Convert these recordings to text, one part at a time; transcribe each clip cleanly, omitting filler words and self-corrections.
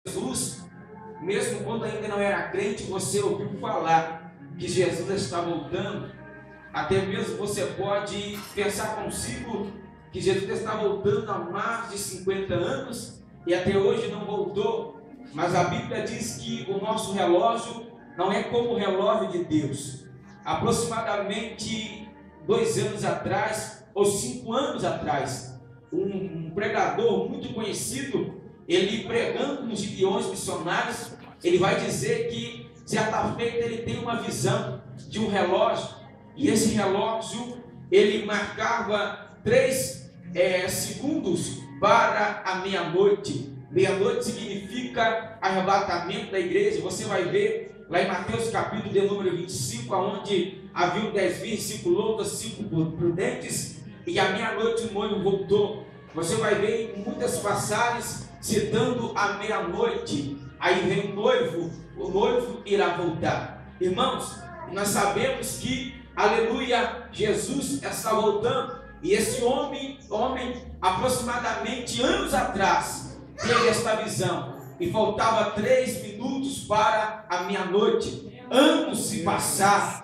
Jesus, mesmo quando ainda não era crente, você ouviu falar que Jesus está voltando. Até mesmo você pode pensar consigo que Jesus está voltando há mais de 50 anos e até hoje não voltou. Mas a Bíblia diz que o nosso relógio não é como o relógio de Deus. Aproximadamente 2 anos atrás, ou 5 anos atrás, um pregador muito conhecido, ele pregando nos gideões missionários, ele vai dizer que certa feita ele tem uma visão de um relógio, e esse relógio ele marcava 3 segundos para a meia-noite. Meia-noite significa arrebatamento da igreja. Você vai ver lá em Mateus capítulo de número 25, onde havia 10 virgens, 5 loucas, 5 prudentes, e à meia-noite o noivo voltou. Você vai ver em muitas passagens citando a meia-noite. Aí vem o noivo irá voltar. Irmãos, nós sabemos que, aleluia, Jesus está voltando. E esse homem aproximadamente anos atrás, teve esta visão. E faltava 3 minutos para a meia-noite. Anos se passaram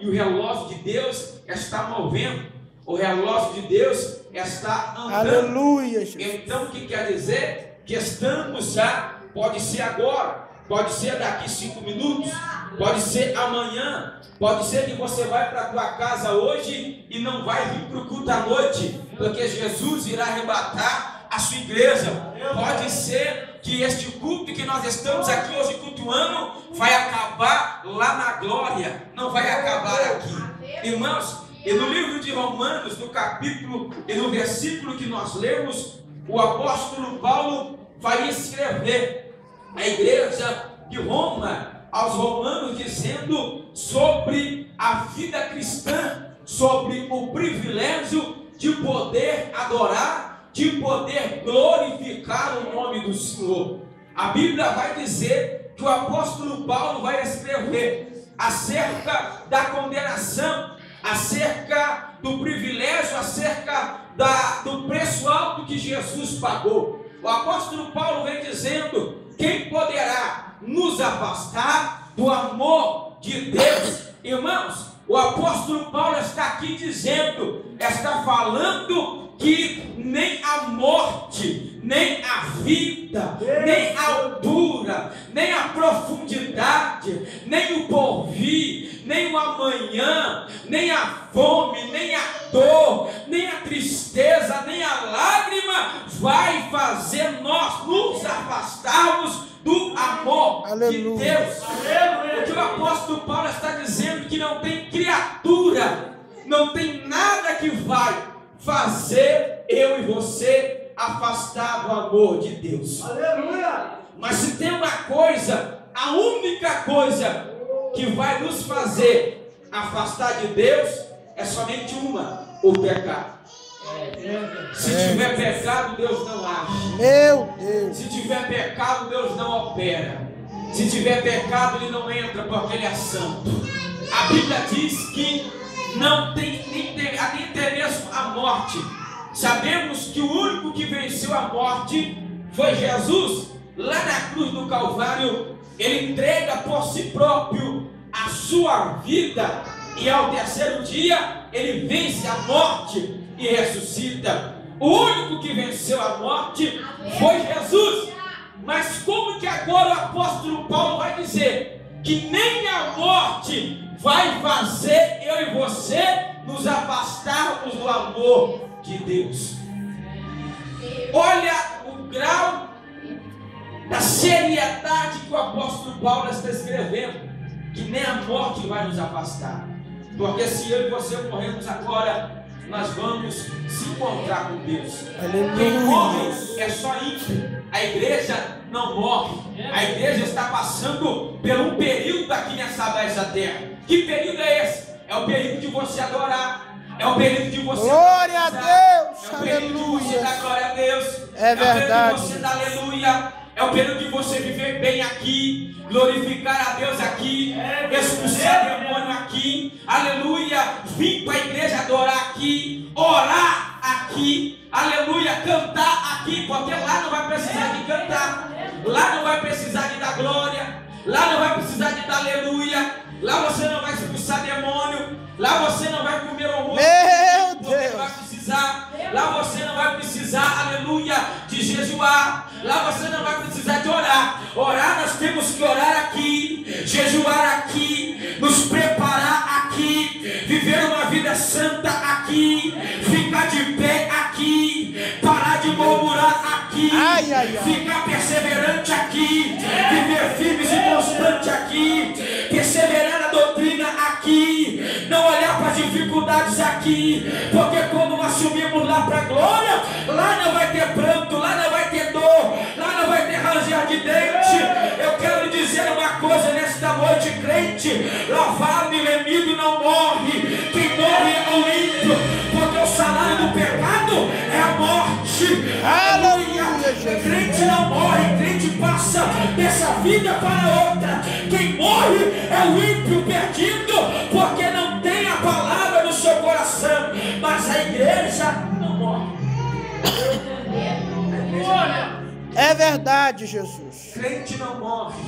e o relógio de Deus está movendo. O relógio de Deus está andando. Aleluia, Jesus. Então o que quer dizer? Que estamos já, pode ser agora, pode ser daqui 5 minutos, pode ser amanhã, pode ser que você vai para a tua casa hoje e não vai vir para o culto à noite, porque Jesus irá arrebatar a sua igreja. Pode ser que este culto que nós estamos aqui hoje cultuando vai acabar lá na glória, não vai acabar aqui. Irmãos, e no livro de Romanos, no capítulo e no versículo que nós lemos, o apóstolo Paulo vai escrever à igreja de Roma, aos romanos, dizendo sobre a vida cristã, sobre o privilégio de poder adorar, de poder glorificar o nome do Senhor. A Bíblia vai dizer que o apóstolo Paulo vai escrever acerca da condenação, acerca do privilégio, acerca do preço alto que Jesus pagou. O apóstolo Paulo vem dizendo: quem poderá nos afastar do amor de Deus? Irmãos, o apóstolo Paulo está aqui dizendo, está falando que nem a morte, nem a vida, nem a altura, nem a profundidade, nem o porvir, nem o amanhã, nem a fome, nem a dor, nem a tristeza, nem a lágrima vai fazer nós nos afastarmos do amor de Deus. O que o apóstolo Paulo está dizendo, que não tem criatura, não tem nada que vai fazer eu e você afastar do amor de Deus. Aleluia! Mas se tem uma coisa, a única coisa que vai nos fazer afastar de Deus é somente uma: o pecado. Se tiver pecado, Deus não age. Meu Deus. Se tiver pecado, Deus não opera. Se tiver pecado, Ele não entra, porque Ele é santo. A Bíblia diz que não tem nem mesmo a morte. Sabemos que o único que venceu a morte foi Jesus. Lá na cruz do Calvário, Ele entrega por si próprio a sua vida, e ao terceiro dia Ele vence a morte e ressuscita. O único que venceu a morte foi Jesus. Mas como que agora o apóstolo Paulo vai dizer que nem a morte vai fazer eu e você nos afastarmos do amor de Deus? Olha o grau da seriedade que o apóstolo Paulo está escrevendo, que nem a morte vai nos afastar. Porque se eu e você morrermos agora, nós vamos se encontrar com Deus. Aleluia. Quem morre é só ímpio. A igreja não morre. A igreja está passando por um período aqui nessa terra. Que período é esse? É o período de você adorar. É o período de você glória a Deus. É o período de você dar glória a Deus. É verdade. É o período de você dar aleluia. É o período de você viver bem aqui, glorificar a Deus aqui, expulsar demônio aqui, aleluia, vir para a igreja adorar aqui, orar aqui, aleluia, cantar aqui, porque lá não vai precisar de cantar. Lá não vai precisar de dar aleluia. Lá você não vai expulsar demônio. Lá você não vai comer almoço. Meu Porque Deus. vai precisar. Lá você não vai precisar, aleluia, de jejuar. Lá você não vai precisar de orar. Orar, nós temos que orar aqui, jejuar aqui, nos preparar aqui, viver uma vida santa aqui, ficar de pé aqui, parar de murmurar aqui, Ai, ai, ai. ficar perseverante aqui, viver firmes e constante aqui, perseverar na doutrina aqui, não olhar para as dificuldades aqui, porque quando nós subimos lá para a glória, lá não vai ter pranto, lá não vai ter dor, lá não vai ter ranger de dente. Eu quero lhe dizer uma coisa nesta noite, crente: lavado e remido não morre, quem morre é o ímpio, porque o salário do pecado é a morte. Aleluia, Jesus. Crente não morre, crente passa dessa vida para outra. Quem morre é o ímpio perdido, porque não tem a palavra no seu coração. Mas a igreja não morre. É verdade, Jesus. Crente não morre.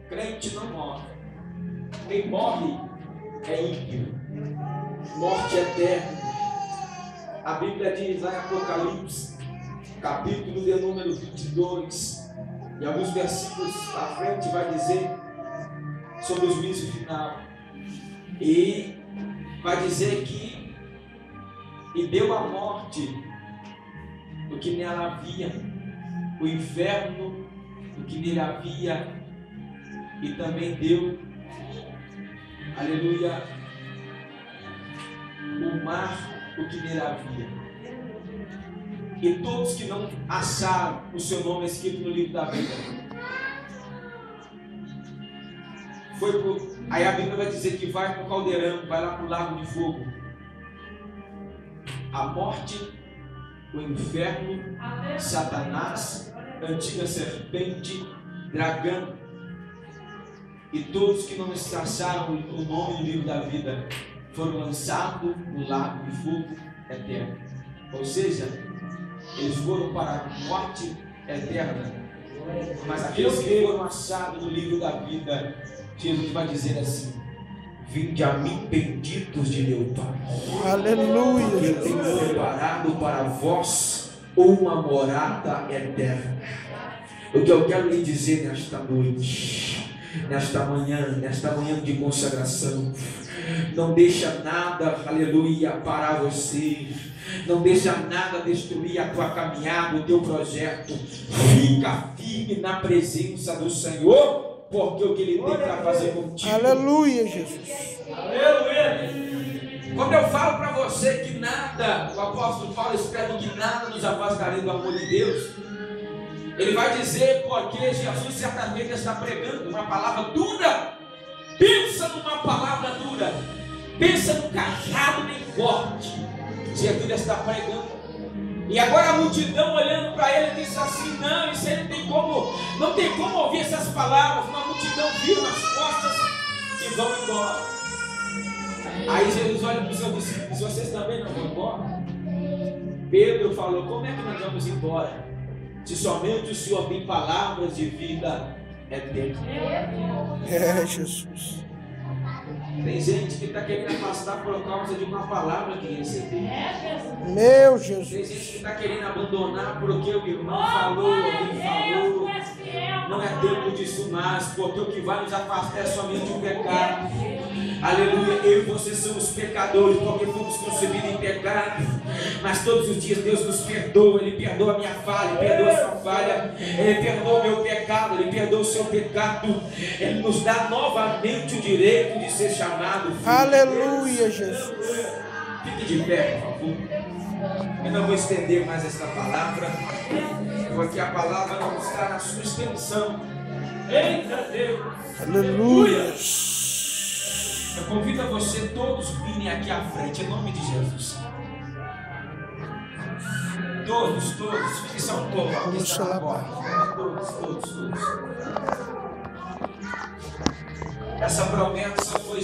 Crente não morre. Quem morre é ímpio. Morte eterna. A Bíblia diz lá em Apocalipse, capítulo de número 22, e alguns versículos à frente vai dizer sobre o juízo final. E vai dizer que e deu a morte o que nela havia, o inferno o que nele havia, e também deu, aleluia, o mar o que nele havia. E todos que não acharam o seu nome escrito no livro da vida, aí a Bíblia vai dizer que vai para o caldeirão, vai lá para o lago de fogo. A morte, o inferno, Satanás, antiga serpente, dragão, e todos que não acharam o nome no livro da vida foram lançados no lago de fogo eterno. Ou seja, eles foram para a morte eterna. Mas aqueles que foram achados no livro da vida, Jesus vai dizer assim: vinde a mim, benditos de meu Pai. Aleluia, Eu tenho Jesus. preparado para vós uma morada eterna. O que eu quero lhe dizer nesta noite, nesta manhã de consagração: não deixa nada, aleluia, parar você. Não deixa nada destruir a tua caminhada, o teu projeto. Fica firme na presença do Senhor, porque o que Ele tem para fazer contigo. Aleluia, Jesus. Aleluia. Quando eu falo para você que nada, o apóstolo Paulo escreve que nada nos afastaria do amor de Deus, ele vai dizer porque Jesus certamente está pregando uma palavra dura. Pensa numa palavra dura, pensa no cajado bem forte. Jesus está pregando, e agora a multidão olhando para ele disse assim: não, isso aí não tem como ouvir essas palavras. Uma multidão vira as costas e vão embora. Aí Jesus olha para os seus discípulos: vocês também não vão embora? Pedro falou: como é que nós vamos embora, se somente o Senhor tem palavras de vida eterna? É, Jesus. Tem gente que está querendo afastar por causa de uma palavra que recebeu. Meu Tem gente que Jesus. está querendo abandonar porque o irmão falou, alguém falou. Não é tempo disso mais, porque o que vai nos afastar é somente o pecado. Aleluia, eu e você somos pecadores, porque fomos concebidos em pecado. Mas todos os dias Deus nos perdoa. Ele perdoa a minha falha, Ele perdoa a sua falha, Ele perdoa o meu pecado, Ele perdoa o seu pecado. Ele nos dá novamente o direito de ser chamado filho. Aleluia, Jesus. Fique de pé, por favor. Eu não vou estender mais esta palavra, porque a palavra não está na sua extensão. Eita Deus! Aleluia. Eu convido a você todos virem aqui à frente, em nome de Jesus. Todos, fiquem só um pouco. Aqui está na porta. Todos. Essa promessa foi